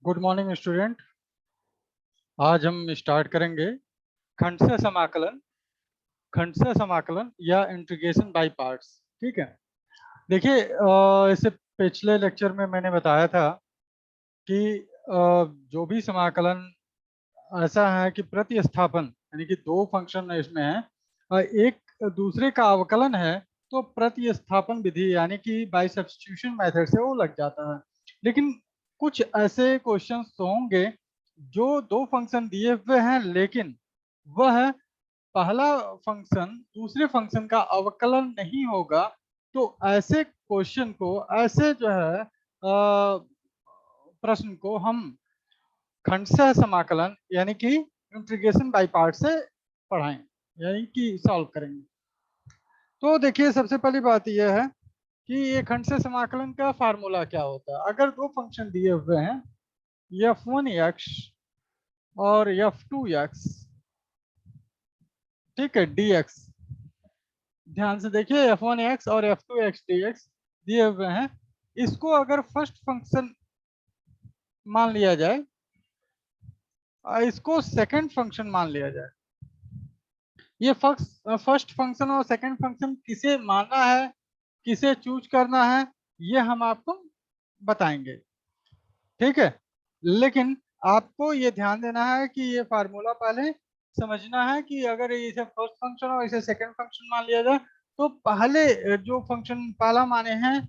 Good morning student. आज हम start करेंगे खंड से समाकलन या इंटीग्रेशन बाय पार्ट्स। ठीक है। देखिए, इससे पिछले लेक्चर में मैंने बताया था कि जो भी समाकलन ऐसा है कि प्रतिस्थापन यानी कि दो फंक्शन इसमें है और एक दूसरे का अवकलन है, तो प्रतिस्थापन विधि यानी कि बाय सब्स्टिट्यूशन मेथड से वो लग जाता है। लेकिन कुछ ऐसे क्वेश्चंस तो होंगे जो दो फंक्शन दिए हुए हैं, लेकिन वह पहला फंक्शन दूसरे फंक्शन का अवकलन नहीं होगा। तो ऐसे क्वेश्चन को, ऐसे जो है प्रश्न को हम खंडशः समाकलन यानी कि इंटीग्रेशन बाय पार्ट से पढ़ाएं, यानी कि सॉल्व करेंगे। तो देखिए, सबसे पहली बात यह है कि ये खंडशः समाकलन का फार्मूला क्या होता है। अगर दो फंक्शन दिए हुए हैं f1x और f2x, ठीक है, dx, ध्यान से देखिए, f1x और f2x dx दिए हुए हैं। इसको अगर फर्स्ट फंक्शन मान लिया जाए और इसको सेकंड फंक्शन मान लिया जाए, ये फर्स्ट फंक्शन और सेकंड फंक्शन किसे मानना है, किसे चूज करना है, ये हम आपको बताएंगे। ठीक है। लेकिन आपको ये ध्यान देना है कि ये फार्मूला पहले समझना है कि अगर इसे फर्स्ट फंक्शन और इसे सेकंड फंक्शन मान लिया जाए, तो पहले जो फंक्शन पहला माने हैं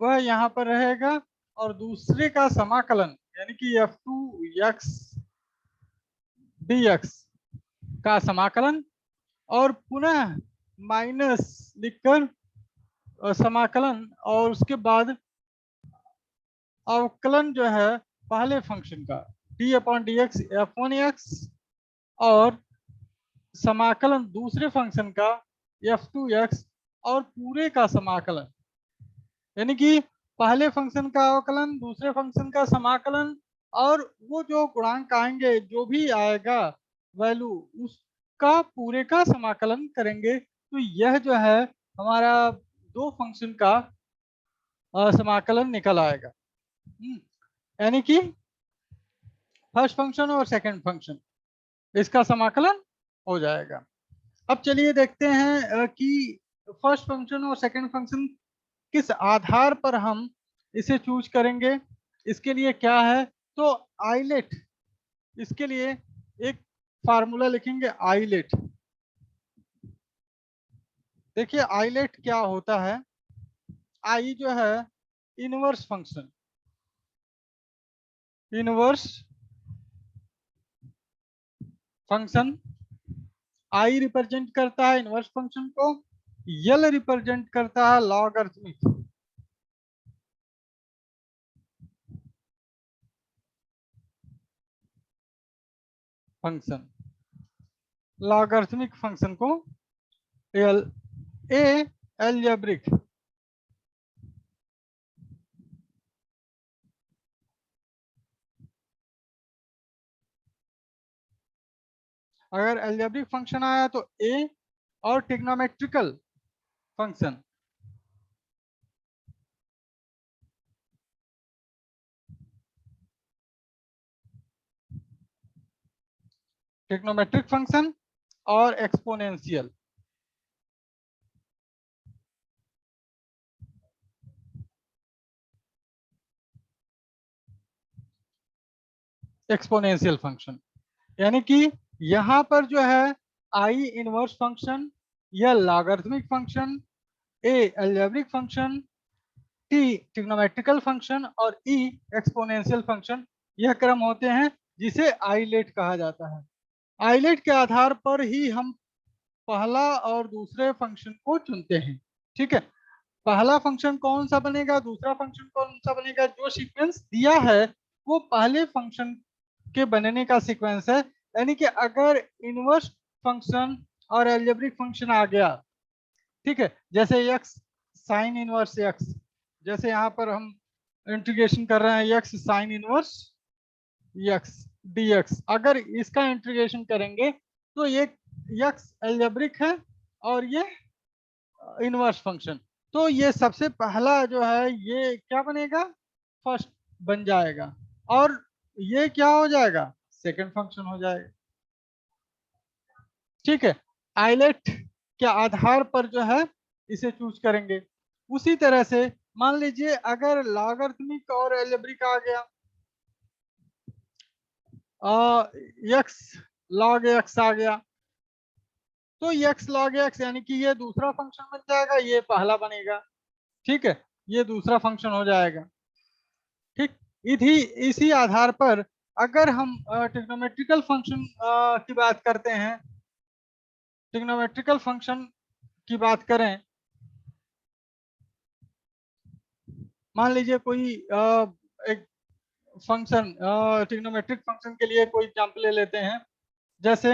वह यहाँ पर रहेगा और दूसरे का समाकलन यानी कि f2x dx का समाकलन और पुनः माइनस लिखकर समाकलन और उसके बाद अवकलन जो है पहले फंक्शन का d upon D x f1x और समाकलन दूसरे फंक्शन का f2x और पूरे का समाकलन, यानी कि पहले फंक्शन का अवकलन, दूसरे फंक्शन का समाकलन और वो जो गुणांक आएंगे, जो भी आएगा वैल्यू, उसका पूरे का समाकलन करेंगे। तो यह जो है हमारा दो फंक्शन का समाकलन निकल आएगा। यानी कि फर्स्ट फंक्शन और सेकंड फंक्शन, इसका समाकलन हो जाएगा। अब चलिए देखते हैं कि फर्स्ट फंक्शन और सेकंड फंक्शन किस आधार पर हम इसे चूज करेंगे। इसके लिए क्या है, तो आइलेट, इसके लिए एक फार्मूला लिखेंगे आइलेट। देखिए आइलेट क्या होता है। आई जो है inverse function, inverse function I represent करता है इनवर्स फंक्शन को, यल रिप्रेजेंट करता है लॉगरिथमिक फंक्शन। लॉगरिथमिक फंक्शन को एल ए एल्जेब्रिक, अगर एल्जेब्रिक फंक्शन आया तो ए, और ट्रिग्नोमेट्रिकल फंक्शन, ट्रिग्नोमेट्रिक फंक्शन और एक्सपोनेंशियल। एक्सपोनेंशियल फंक्शन यानी कि यहाँ पर जो है आई इनवर्स फंक्शन, या logarithmic function, A algebraic function, T trigonometrical function और ई एक्सपोनेंशियल फंक्शन, यह क्रम होते हैं जिसे आइलेट कहा जाता है। आइलेट के आधार पर ही हम पहला और दूसरे फंक्शन को चुनते हैं। ठीक है। पहला फंक्शन कौन सा बनेगा, दूसरा फंक्शन कौन सा बनेगा, जो सीक्वेंस दिया है वो पहले फंक्शन के बनने का सीक्वेंस है। यानी कि अगर इनवर्स फंक्शन और एल्जेब्रिक फंक्शन आ गया, ठीक है, जैसे x साइन इनवर्स x, जैसे यहाँ पर हम इंटीग्रेशन कर रहे हैं x sine inverse x dx, अगर इसका इंटीग्रेशन करेंगे तो ये x एल्जेब्रिक है और ये इनवर्स फंक्शन, तो ये सबसे पहला जो है ये क्या बनेगा, फर्स्ट बन जाएगा। और ये क्या हो जाएगा, सेकंड फंक्शन हो जाएगा। ठीक है, आइलेट के आधार पर जो है इसे चूज करेंगे। उसी तरह से मान लीजिए अगर लॉगरिथमिक और एल्जेब्रिक आ गया, एक्स लॉग एक्स आ गया, तो एक्स लॉग एक्स यानी कि ये दूसरा फंक्शन बन जाएगा, ये पहला बनेगा। ठीक है, ये दूसरा फंक्शन हो जाएगा। ठीक, इसी इसी आधार पर अगर हम ट्रिग्नोमेट्रिकल फंक्शन की बात करते हैं, ट्रिग्नोमेट्रिकल फंक्शन की बात करें, मान लीजिए कोई एक फंक्शन, ट्रिग्नोमेट्रिक फंक्शन के लिए कोई एग्जांपल ले लेते हैं, जैसे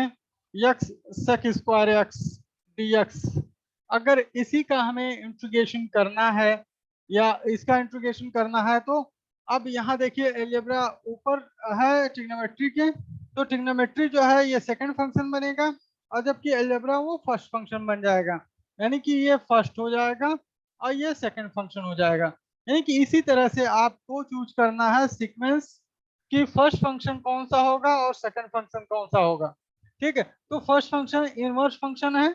x sec square x D x. अगर इसी का हमें इंटीग्रेशन करना है या इसका इंटीग्रेशन करना है, तो अब यहाँ देखिए एलजेब्रा ऊपर है ट्रिग्नोमेट्री के, तो ट्रिग्नोमेट्री जो है ये सेकंड फंक्शन बनेगा, और जबकि एलजेब्रा वो फर्स्ट फंक्शन बन जाएगा। यानी कि ये फर्स्ट हो जाएगा और ये सेकंड फंक्शन हो जाएगा। यानी कि इसी तरह से आपको चूज करना है सीक्वेंस कि फर्स्ट फंक्शन कौन सा होगा और सेकंड फंक्शन कौन सा होगा। ठीक है, तो फर्स्ट फंक्शन इनवर्स फंक्शन है।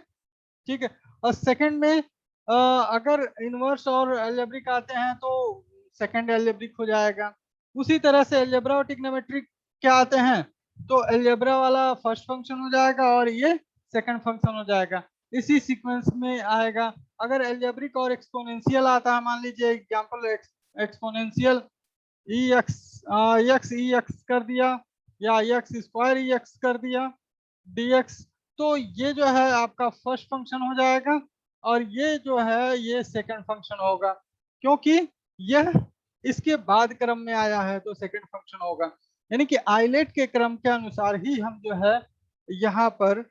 ठीक है, और सेकंड में अगर इनवर्स और एल्जेब्रिक आते हैं तो सेकंड एल्जेब्रिक हो जाएगा। उसी तरह से एल्जेब्रा और ट्रिग्नोमेट्रिक क्या आते हैं, तो एल्जेब्रा वाला फर्स्ट फंक्शन हो जाएगा और ये सेकंड फंक्शन हो जाएगा, इसी सीक्वेंस में आएगा। अगर एल्जेब्रिक और एक्सपोनेंशियल आता है, मान लीजिए एग्जांपल एक्सपोनेंशियल ई एक्स ई एक्स कर दिया, या एक्स स्क्वायर ई एक्स कर दिया dx, तो ये जो है आपका फर्स्ट फंक्शन हो जाएगा और ये जो है ये सेकंड फंक्शन होगा, क्योंकि यह इसके बाद क्रम में आया है तो सेकंड फंक्शन होगा। यानी कि आइलेट के क्रम के अनुसार ही हम जो है यहाँ पर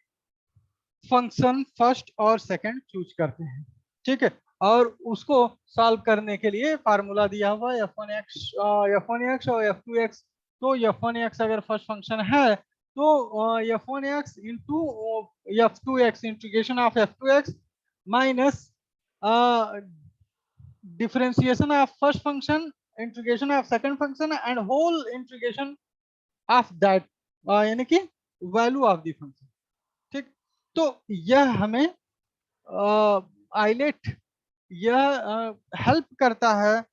फंक्शन फर्स्ट और सेकंड चूज करते हैं। ठीक है, और उसको सॉल्व करने के लिए फार्मूला दिया हुआ है f1x और f2x। तो f1x अगर फर्स्ट फंक्शन है तो f1x into f2x integration of f2x minus differentiation of first function integration of second function and whole integration of that, यानी कि वैल्यू ऑफ द फंक्शन। ठीक, तो यह हमें आइलेट यह हेल्प करता है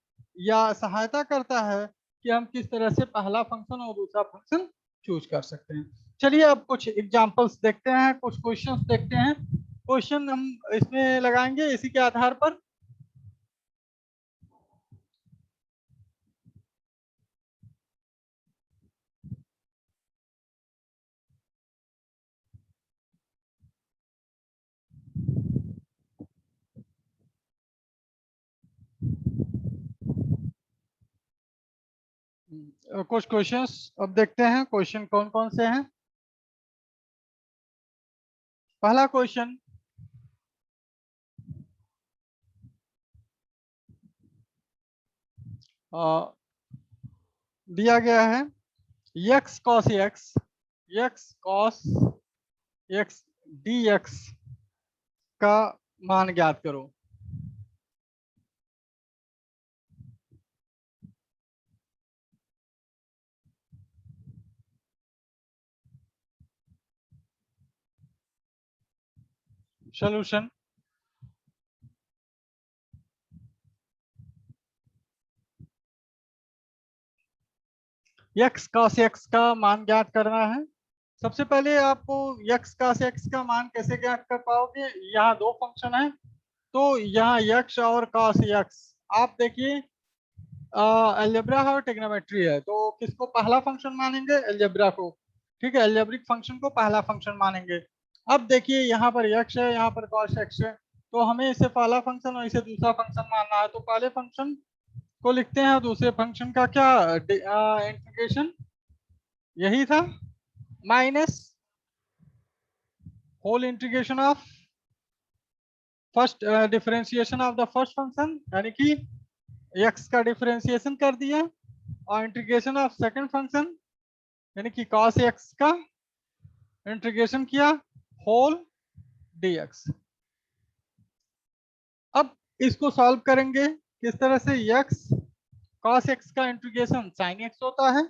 या सहायता करता है कि हम किस तरह से पहला फंक्शन और दूसरा फंक्शन चूज कर सकते हैं। चलिए अब कुछ एग्जांपल्स देखते हैं, कुछ क्वेश्चंस देखते हैं। क्वेश्चन हम इसमें लगाएंगे इसी के आधार पर। कुछ क्वेश्चंस अब देखते हैं, क्वेश्चन कौन कौन से हैं। पहला क्वेश्चन, दिया गया है x cos x dx का मान ज्ञात करो। सॉल्यूशन, x cos x का मान ज्ञात करना है। सबसे पहले आपको x cos x का मान कैसे ज्ञात कर पाओगे, यहाँ दो फंक्शन है, तो यहाँ x और cos x, आप देखिए अलजेब्रा है और ट्रिग्नोमेट्री है, तो किसको पहला फंक्शन मानेंगे, अलजेब्रा को। ठीक है, अलजेब्रिक फंक्शन को पहला फंक्शन मानेंगे। अब देखिए यहाँ पर x है, यहाँ पर cos x है, तो हमें इसे पहला फंक्शन और इसे दूसरा फंक्शन मानना है, तो पहले फंक्शन को लिखते हैं, दूसरे फंक्शन का क्या इंटीग्रेशन यही था, minus whole integration of first differentiation of the first function, यानी कि x का डिफरेंशिएशन कर दिया, और इंटीग्रेशन ऑफ सेकंड फंक्शन यानी कि cos x का इंटीग्रेशन किया होल dx। अब इसको सॉल्व करेंगे किस तरह से, x cos x का इंटीग्रेशन sin x होता है,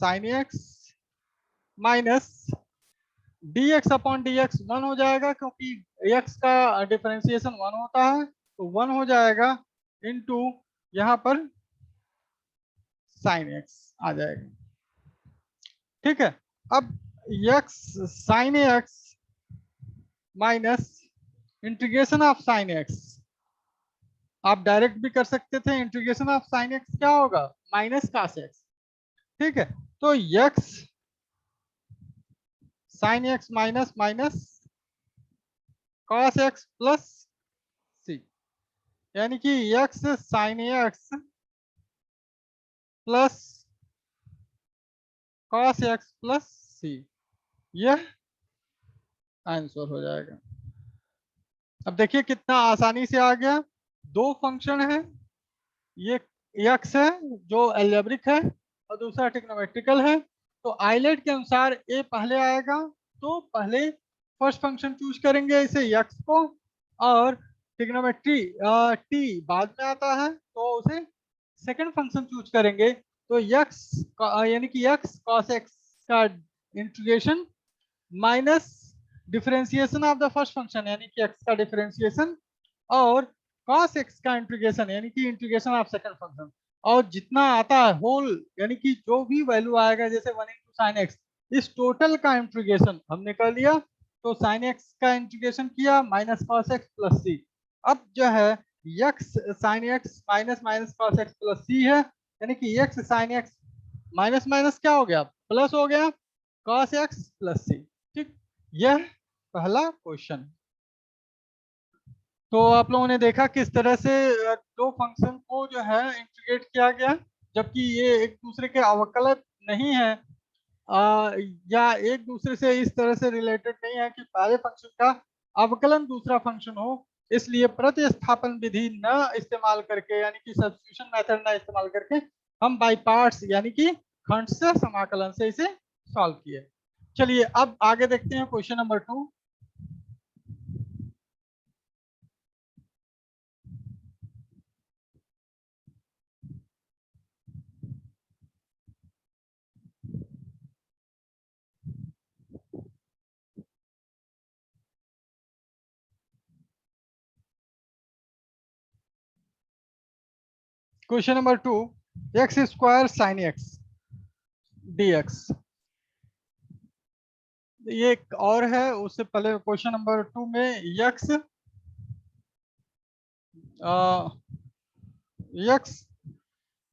sign x minus D x upon D x 1 हो जाएगा, क्योंकि एक्स का डिफरेंशिएशन 1 होता है, तो 1 हो जाएगा इनटू यहाँ पर साइन एक्स आ जाएगा। ठीक है, अब x sine x minus integration of sine x, आप डायरेक्ट भी कर सकते थे, इंटीग्रेशन ऑफ साइन एक्स क्या होगा, माइनस कॉस एक्स। ठीक है, तो x sine x minus minus cos x plus C, यानी कि x sine x plus cos x plus C, यह आंसर हो जाएगा। अब देखिए कितना आसानी से आ गया, दो फंक्शन है, ये एक्स है जो एल्जेब्रिक है और दूसरा ट्रिग्नोमेट्रिकल है, तो आइलेट के अनुसार ए पहले आएगा, तो पहले फर्स्ट फंक्शन चूज करेंगे इसे एक्स को, और ट्रिग्नोमेट्री टी बाद में आता है तो उसे सेकंड फंक्शन चूज करेंगे। तो एक्स यानी कि एक्स कॉस एक्स का integration minus differentiation of the first function यानी कि एक्स का डिफरेंशिएशन, और cos x का इंटीग्रेशन यानी कि इंटीग्रेशन ऑफ सेकंड फंक्शन, और जितना आता है होल यानी कि जो भी वैल्यू आएगा, जैसे 1 इंटू साइन एक्स, इस टोटल का इंटीग्रेशन हमने कर लिया, तो साइन एक्स का इंटीग्रेशन किया minus cos x plus C. अब जो है x sine x minus minus cos x plus C है, यानी कि x sine x minus minus क्या हो गया, प्लस हो गया, कॉस एक्स प्लस सी। ठीक, यह पहला क्वेश्चन। तो आप लोगों ने देखा किस तरह से दो फंक्शन को जो है इंटीग्रेट किया गया, जबकि ये एक दूसरे के अवकलज नहीं है, या एक दूसरे से इस तरह से रिलेटेड नहीं है कि पहले फंक्शन का अवकलन दूसरा फंक्शन हो, इसलिए प्रतिस्थापन विधि न इस्तेमाल करके यानी कि सब्स्टिट्यूशन मेथड न इस्तेमाल करके हम बाई पार्ट्स यानी कि खंड से समाकलन से इसे सॉल्व किए। चलिए अब आगे देखते हैं question number 2। Question number 2, x square sine x dx, ये एक और है, उससे पहले क्वेश्चन नंबर 2 में x x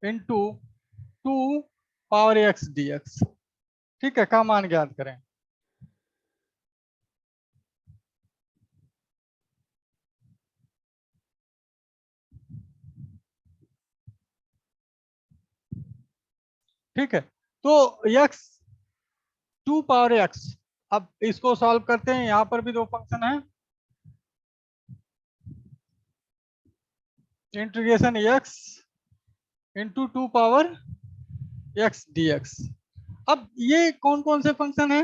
into 2 power x dx, ठीक है, का मान ज्ञात करें। ठीक है, तो एक्स 2 पावर एक्स, अब इसको सॉल्व करते हैं, यहां पर भी दो फंक्शन है, integration x into 2 power x dx। अब ये कौन कौन से फंक्शन है,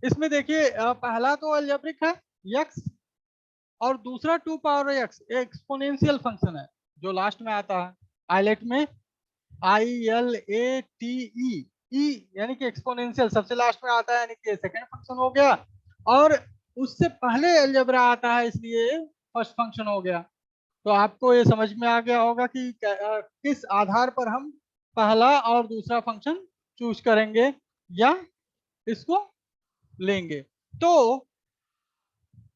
इसमें देखिए पहला तो अलजेब्रिक है एक्स, और दूसरा 2 पावर एक्स एक्सपोनेंशियल फंक्शन है जो लास्ट में आता है आइलेट में, ILATE, ई यानी कि एक्सपोनेंशियल सबसे लास्ट में आता है, यानी कि सेकंड फंक्शन हो गया, और उससे पहले अलजेब्रा आता है इसलिए फर्स्ट फंक्शन हो गया। तो आपको ये समझ में आ गया होगा कि किस आधार पर हम पहला और दूसरा फंक्शन चूज करेंगे या इसको लेंगे। तो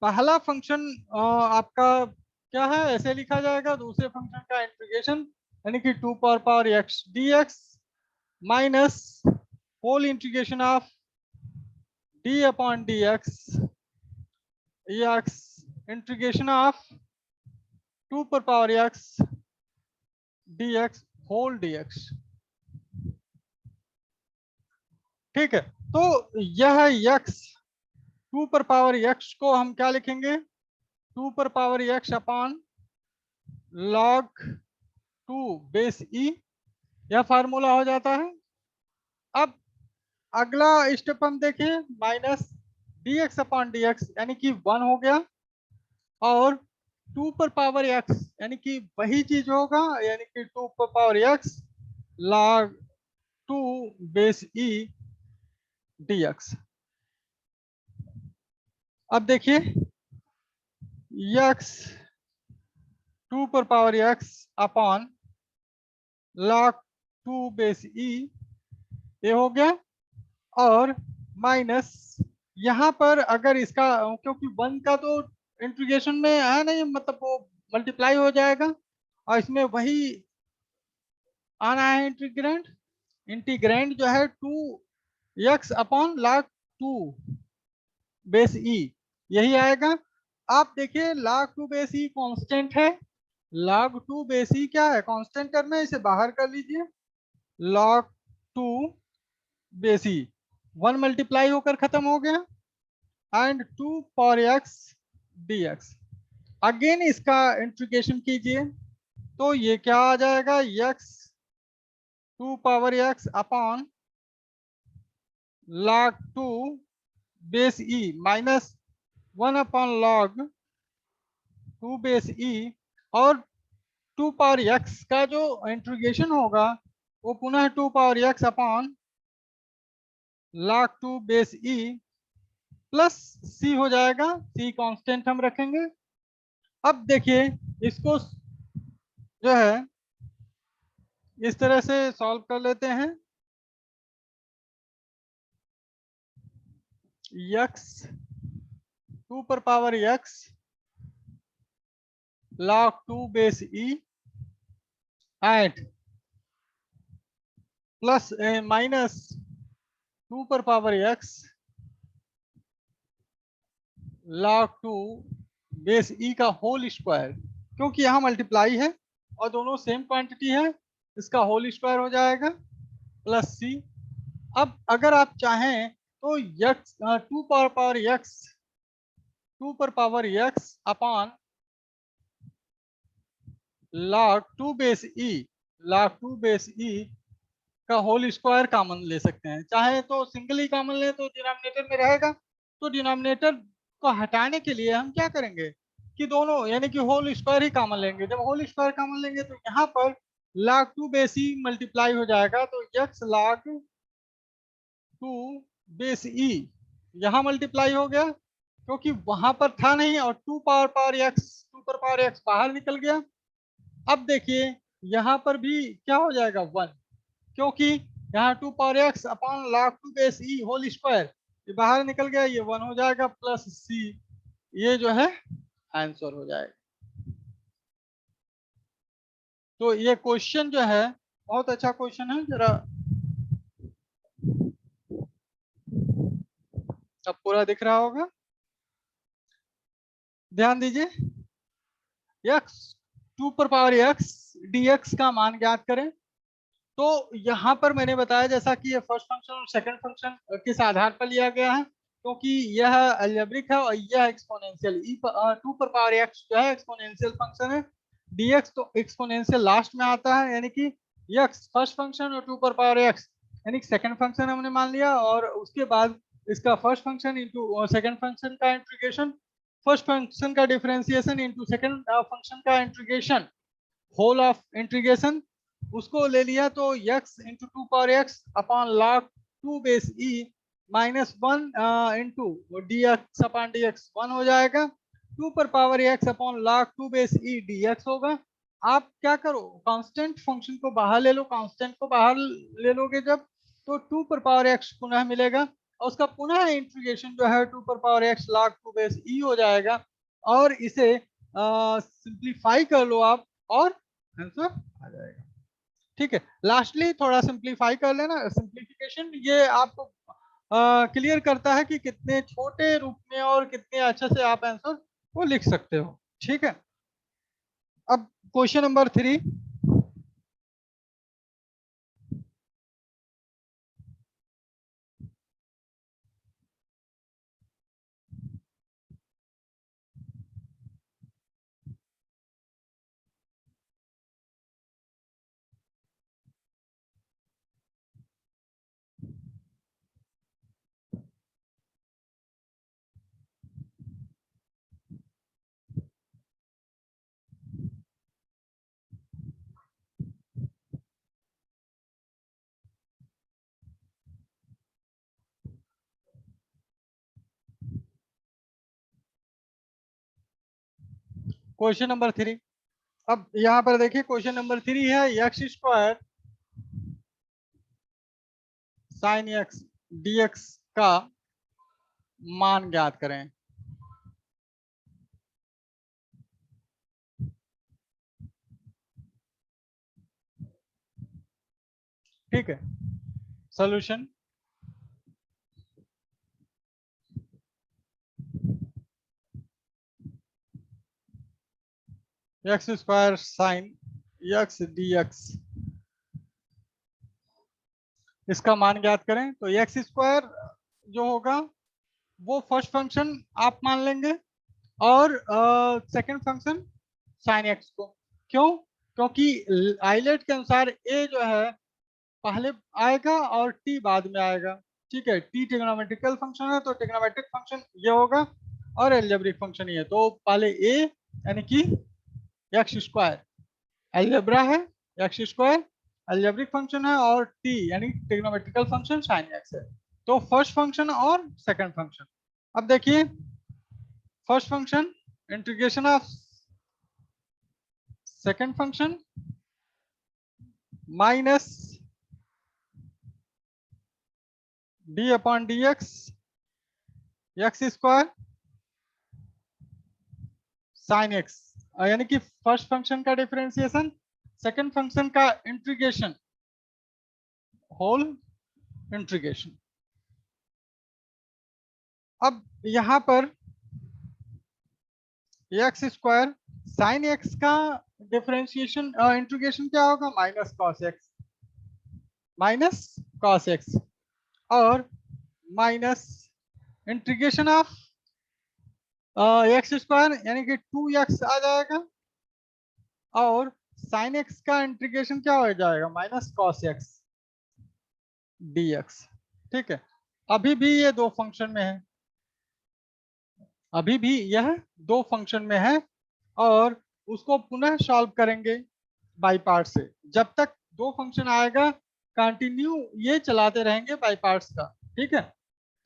पहला फंक्शन आपका क्या है, ऐसे लिखा जाएगा, दूसरे फंक्शन का इंटीग्रेशन यानी कि 2 power x dx minus whole integration of d upon dx x integration of 2 power x dx whole dx। ठीक है, तो यह x 2 पावर x को हम क्या लिखेंगे, 2 power x upon log 2 base e, यह फार्मूला हो जाता है। अब अगला स्टेप हम देखें, माइनस dx अपॉन dx यानी कि 1 हो गया, और 2 पावर x यानी कि वही चीज होगा, यानी कि 2 power x log two base e dx। अब देखिए x 2 पर power x upon log 2 base e, ये हो गया। और माइनस यहाँ पर अगर इसका, क्योंकि वन का तो इंटीग्रेशन में है नहीं, मतलब वो मल्टीप्लाई हो जाएगा और इसमें वही आना है इंटीग्रेंड। इंटीग्रेंड जो है 2x अपॉन log 2 बेस ई, यही आएगा। आप देखिए log 2 बेस ई कांस्टेंट है, log 2 बेस ई क्या है, कांस्टेंट टर्म है, इसे बाहर कर लीजिए। log 2 बेस ई 1 मल्टीप्लाई होकर खत्म हो गया and 2 power x dx। Again इसका इंटीग्रेशन कीजिए तो ये क्या आ जाएगा, x 2 power x upon log 2 base e minus 1 upon log 2 base e. और 2 पावर x का जो इंटीग्रेशन होगा वो पुनः 2 power x upon log 2 base E plus c हो जाएगा, c कांस्टेंट हम रखेंगे। अब देखिए इसको जो है इस तरह से सॉल्व कर लेते हैं। x 2 पर power x log 2 base e and plus minus 2 पर power x log 2 base e का होल स्क्वायर, क्योंकि यहाँ मल्टीप्लाई है और दोनों सेम क्वांटिटी है, इसका होल स्क्वायर हो जाएगा प्लस c। अब अगर आप चाहें तो x 2 पर पावर x 2 पर power x upon log 2 base e log 2 base e का होल स्क्वायर कॉमन ले सकते हैं। चाहे तो सिंगल ही कॉमन ले तो डिनोमिनेटर में रहेगा, तो डिनोमिनेटर को हटाने के लिए हम क्या करेंगे कि दोनों यानी कि होल स्क्वायर ही कॉमन लेंगे। जब होल स्क्वायर कॉमन लेंगे तो यहाँ पर log 2 बेस ई मल्टीप्लाई हो जाएगा, तो x log 2 बेस ई यहाँ मल्टीप्लाई हो गया क्योंकि वहां पर था नहीं, और 2 पावर x 2 पर पावर x बाहर निकल गया। अब देखिए यहाँ पर भी क्या हो जाएगा 1, क्योंकि यहाँ 2 power x upon log 2 base e whole square, ये बाहर निकल गया, ये 1 हो जाएगा प्लस c, ये जो है आंसर हो जाएगा। तो ये क्वेश्चन जो है बहुत अच्छा क्वेश्चन है। जरा अब पूरा दिख रहा होगा, ध्यान दीजिए। x 2 पर पावर x dx का मान ज्ञात करें। तो यहाँ पर मैंने बताया जैसा कि ये फर्स्ट फंक्शन और सेकंड फंक्शन किस आधार पर लिया गया है, क्योंकि यह अलजेब्रिक है और यह एक्सपोनेंशियल। 2 पर पावर x जो है एक्सपोनेंशियल फंक्शन है, dx तो एक्सपोनेंशियल लास्ट में आता है, यानी कि x फर्स्ट फंक्शन और 2 पर पावर x यानी सेकंड फंक्शन हमने मान लिया, और उसके बाद इसका first function into second function का इंटीग्रेशन, फर्स्ट फंक्शन का डिफरेंशिएशन इंटू सेकंड फंक्शन का इंटीग्रेशन, होल ऑफ इंटीग्रेशन उसको ले लिया। तो x into 2 power x upon log 2 base e minus 1 into dx upon dx 1 हो जाएगा। 2 पर power x upon log 2 base e dx होगा। आप क्या करो, कांस्टेंट फंक्शन को बाहर ले लो, कांस्टेंट को बाहर ले लोगे जब, तो 2 पर पावर x पुनः मिलेगा और उसका पुनः इंटीग्रेशन जो है 2 पर power x log 2 base e हो जाएगा। और इसे सिंप्लीफाई कर लो आप और आंसर आ जाएगा। ठीक है, लास्टली थोड़ा सिंप्लीफाई कर लेना। सिंप्लीफिकेशन ये आपको क्लियर करता है कि कितने छोटे रूप में और कितने अच्छे से आप आंसर को लिख सकते हो। ठीक है, अब क्वेश्चन नंबर 3। Question number 3। अब यहाँ पर देखिए क्वेश्चन नंबर 3 है x square sine x dx का मान ज्ञात करें। ठीक है, solution x square sine x dx, इसका मान ज्ञात करें। तो एक्स स्क्वायर जो होगा वो फर्स्ट फंक्शन आप मान लेंगे और सेकंड फंक्शन साइन एक्स को। क्यों? क्योंकि आइलेट के अनुसार ए जो है पहले आएगा और टी बाद में आएगा। ठीक है, टी ट्रिग्नोमेट्रिकल फंक्शन है तो ट्रिग्नोमेट्रिक फंक्शन ये होगा और एल्जेब्रिक फंक्शन ये। तो पहले ए यानी कि एक्स स्क्वायर एल्जेब्रा है, एक्स स्क्वायर एल्जेब्रिक फंक्शन है और टी यानी ट्रिग्नोमेट्रिकल फंक्शन साइन एक्स है। तो फर्स्ट फंक्शन और सेकंड फंक्शन। अब देखिए first function integration of second function minus D upon D x x square sine x, यानी कि फर्स्ट फंक्शन का डिफरेंशिएशन, सेकंड फंक्शन का इंटीग्रेशन, होल इंटीग्रेशन। अब यहां पर एक्स स्क्वायर साइन एक्स का डिफरेंशिएशन इंटीग्रेशन क्या होगा? Minus cos x, minus cos x और minus integration of x square यानी कि 2x आ जाएगा और साइन एक्स का इंटीग्रेशन क्या हो जाएगा? Minus cos x dx। ठीक है, अभी भी ये दो फंक्शन में है, अभी भी यह दो फंक्शन में है और उसको पुनः सॉल्व करेंगे बाई पार्ट से। जब तक दो फंक्शन आएगा कंटिन्यू ये चलाते रहेंगे बाई पार्ट्स का। ठीक है,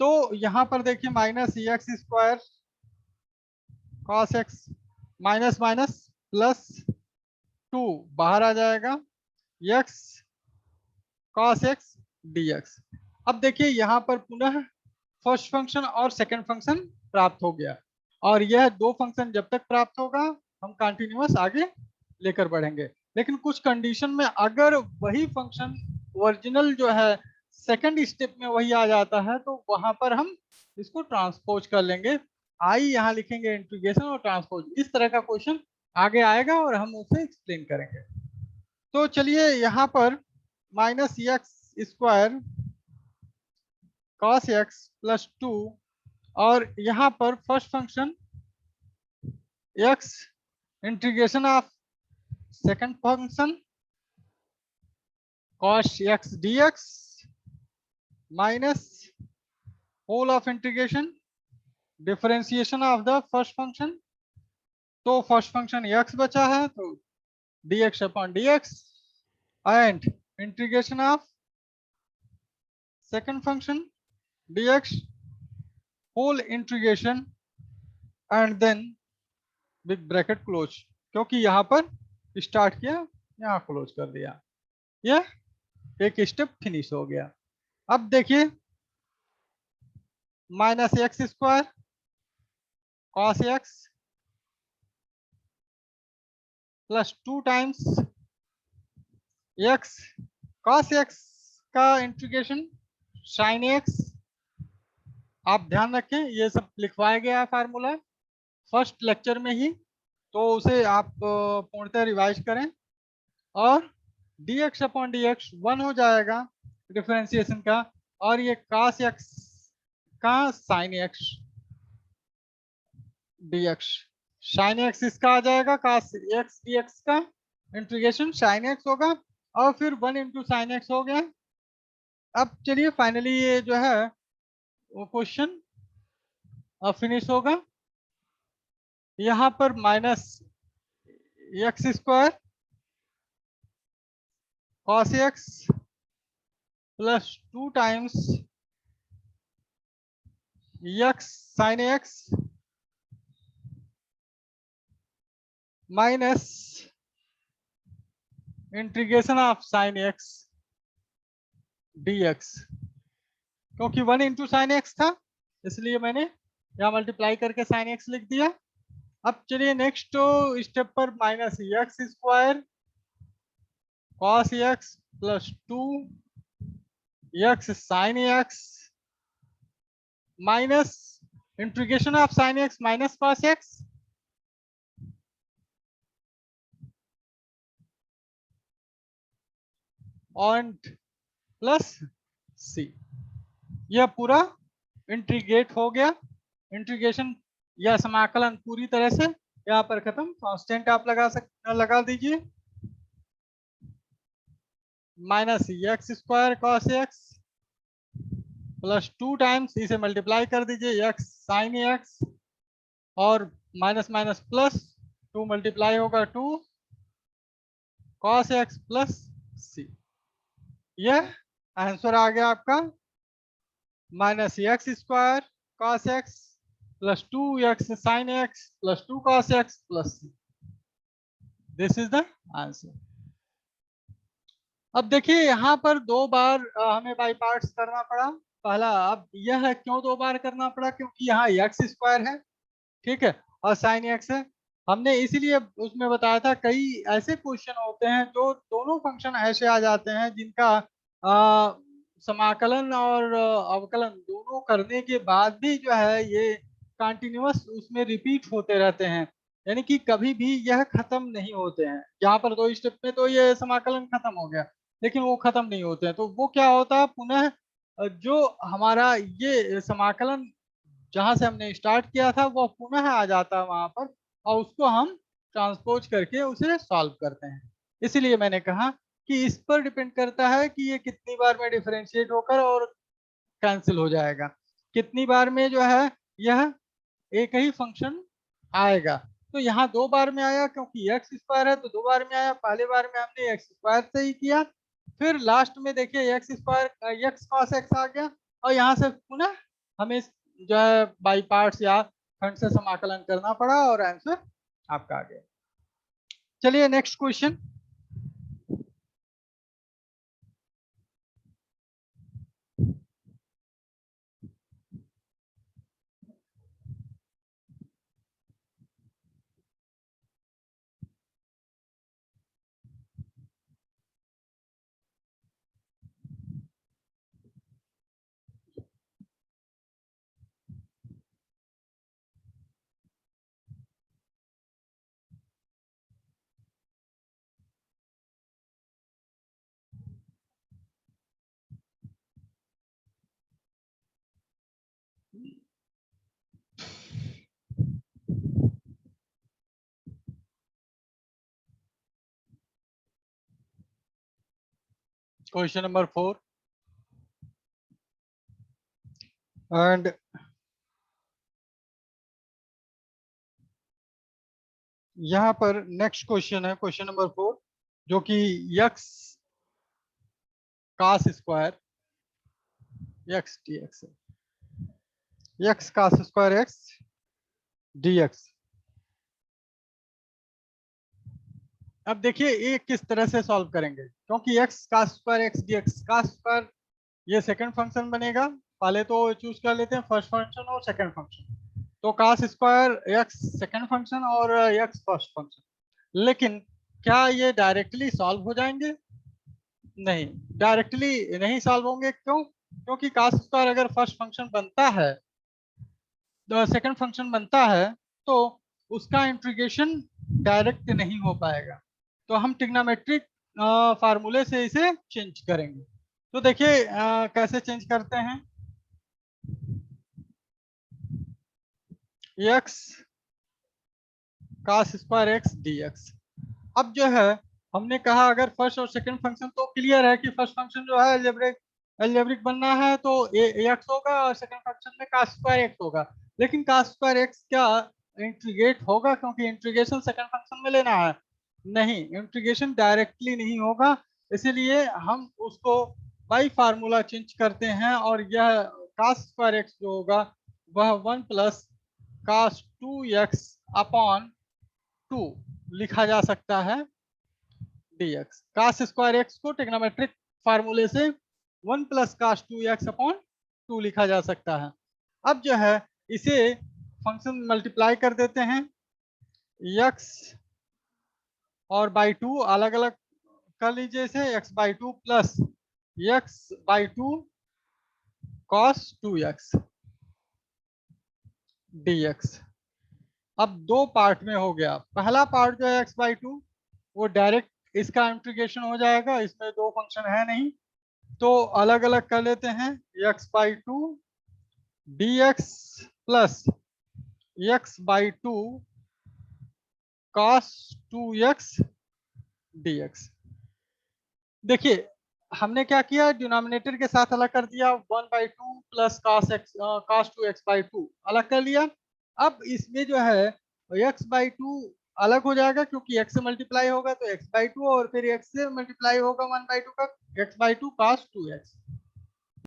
तो यहाँ पर देखिए minus x square cos x minus minus plus 2 बाहर आ जाएगा एक्स कॉस एक्स dx। अब देखिए यहाँ पर पुनः फर्स्ट फंक्शन और सेकंड फंक्शन प्राप्त हो गया और यह दो फंक्शन जब तक प्राप्त होगा हम कंटिन्यूअस आगे लेकर बढ़ेंगे। लेकिन कुछ कंडीशन में अगर वही फंक्शन ओरिजिनल जो है सेकंड स्टेप में वही आ जाता है तो वहां पर हम इसको ट्रांसपोज कर लेंगे। आई यहाँ लिखेंगे इंटीग्रेशन और ट्रांसपोज। इस तरह का क्वेश्चन आगे आएगा और हम उसे एक्सप्लेन करेंगे। तो चलिए यहाँ पर minus x square cos x plus 2 और यहाँ पर first function x integration of second function cos x dx minus whole of integration differentiation of the first function. तो फर्स्ट फंक्शन x बचा है तो dx upon dx and integration of second function dx whole integration and then big bracket close, क्योंकि यहाँ पर start किया यहाँ close कर दिया, यह एक स्टेप फिनिश हो गया। अब देखिए minus x square cos x plus 2 times x cos x का इंटीग्रेशन साइन एक्स। आप ध्यान रखें ये सब लिखवाया गया है फार्मूला फर्स्ट लेक्चर में ही, तो उसे आप पूर्णतः रिवाइज करें और dx अपॉन dx 1 हो जाएगा डिफरेंशिएशन का और ये cos x का sin x dx sin x इसका आ जाएगा cos x dx का इंटीग्रेशन sin x होगा और फिर 1 इंटू साइन एक्स हो गया। अब चलिए फाइनली ये जो है वो क्वेश्चन फिनिश होगा। यहाँ पर minus x square cos x plus 2 times x sin x minus integration of sine x dx, क्योंकि 1 इंटू साइन एक्स था इसलिए मैंने यहाँ मल्टीप्लाई करके साइन एक्स लिख दिया। अब चलिए नेक्स्ट स्टेप पर minus x square cos x plus 2 x sine x minus integration of sine x minus cos x और प्लस सी। यह पूरा इंटीग्रेट हो गया। इंटीग्रेशन या समाकलन पूरी तरह से यहाँ पर खत्म। कांस्टेंट आप लगा दीजिए minus x square cos x plus 2 times इसे मल्टीप्लाई कर दीजिए एक्स साइन एक्स और माइनस माइनस प्लस 2 मल्टीप्लाई होगा 2 कॉस एक्स प्लस सी। यह आंसर आ गया आपका minus x square cos x plus 2 x sine x plus 2 cos x plus c. This is the answer. अब देखिए यहाँ पर दो बार हमें बाई पार्ट्स करना पड़ा। पहला, अब यह है क्यों दो बार करना पड़ा, क्योंकि यहाँ एक्स स्क्वायर है, ठीक है, और साइन एक्स है। हमने इसीलिए उसमें बताया था कई ऐसे क्वेश्चन होते हैं जो दोनों फंक्शन ऐसे आ जाते हैं जिनका समाकलन और अवकलन दोनों करने के बाद भी जो है ये कंटिन्यूअस उसमें रिपीट होते रहते हैं, यानी कि कभी भी यह खत्म नहीं होते हैं। यहाँ पर दो स्टेप में तो ये समाकलन खत्म हो गया, लेकिन वो खत्म नहीं होते हैं। तो वो क्या होता है, पुनः जो हमारा ये समाकलन जहां से हमने स्टार्ट किया था वो पुनः आ जाता है वहां पर, और उसको हम ट्रांसपोज करके उसे सॉल्व करते हैं। इसीलिए मैंने कहा कि इस पर डिपेंड करता है कि ये कितनी बार में डिफरेंशिएट होकर और कैंसिल हो जाएगा, कितनी बार में जो है यह एक ही फंक्शन आएगा। तो यहाँ दो बार में आया क्योंकि एक्स स्क्वायर है तो दो बार में आया। पहले बार में हमने एक्स स्क्वायर से ही किया, फिर लास्ट में देखिए x square x cos x आ गया, और यहाँ से पुनः हमें जो है बाई पार्ट्स या खंड से समाकलन करना पड़ा और आंसर आपका आ गया। चलिए next question. Question number 4 and यहाँ पर नेक्स्ट क्वेश्चन है क्वेश्चन नंबर 4, जो कि x cos square x D x है। X cos square x D x. अब देखिए ये किस तरह से सॉल्व करेंगे, क्योंकि x cos square x D x, cos square ये सेकंड फंक्शन बनेगा। पहले तो चूज कर लेते हैं फर्स्ट फंक्शन और सेकंड फंक्शन। तो cos square x second function और एक्स फर्स्ट फंक्शन। लेकिन क्या ये डायरेक्टली सॉल्व हो जाएंगे? नहीं, डायरेक्टली नहीं सॉल्व होंगे। क्यों? क्योंकि कास स्क्वायर अगर फर्स्ट फंक्शन बनता है, सेकंड फंक्शन बनता है, तो उसका इंटीग्रेशन डायरेक्ट नहीं हो पाएगा। तो हम ट्रिग्नोमेट्रिक फार्मूले से इसे चेंज करेंगे। तो देखिए कैसे चेंज करते हैं। X cos square x D x. अब जो है हमने कहा अगर फर्स्ट और सेकंड फंक्शन, तो क्लियर है कि फर्स्ट फंक्शन जो है एल्जेब्रिक बनना है तो एक्स होगा और सेकंड फंक्शन में कास स्क्वायर एक्स होगा। लेकिन कास स्क्वायर एक्स क्या इंटीग्रेट होगा? क्योंकि इंटीग्रेशन सेकंड फंक्शन में लेना है। नहीं, इंटीग्रेशन डायरेक्टली नहीं होगा, इसीलिए हम उसको बाई फार्मूला चेंज करते हैं, और यह कास स्क्वायर एक्स जो होगा वह 1 प्लस कास 2x अपॉन 2 लिखा जा सकता है dx। cos स्क्वायर x को ट्रिग्नोमेट्रिक फार्मूले से 1 प्लस cos 2x अपॉन 2 लिखा जा सकता है। अब जो है इसे फंक्शन मल्टीप्लाई कर देते हैं, x और बाई 2 अलग अलग कर लीजिए इसे, x by 2 plus x by 2 cos 2x dx। अब दो पार्ट में हो गया। पहला पार्ट जो है x बाई 2 वो डायरेक्ट इसका इंटीग्रेशन हो जाएगा, इसमें दो फंक्शन है नहीं, तो अलग अलग कर लेते हैं, x by 2 dx plus x by 2 cos 2x dx। देखिए हमने क्या किया, डिनोमिनेटर के साथ अलग कर दिया, 1 by 2 plus cos 2x by 2 अलग कर लिया। अब इसमें जो है x बाई 2 अलग हो जाएगा, क्योंकि x से मल्टीप्लाई होगा तो x बाई 2 और फिर x से मल्टीप्लाई होगा 1 बाई 2 का x बाई 2 cos 2x।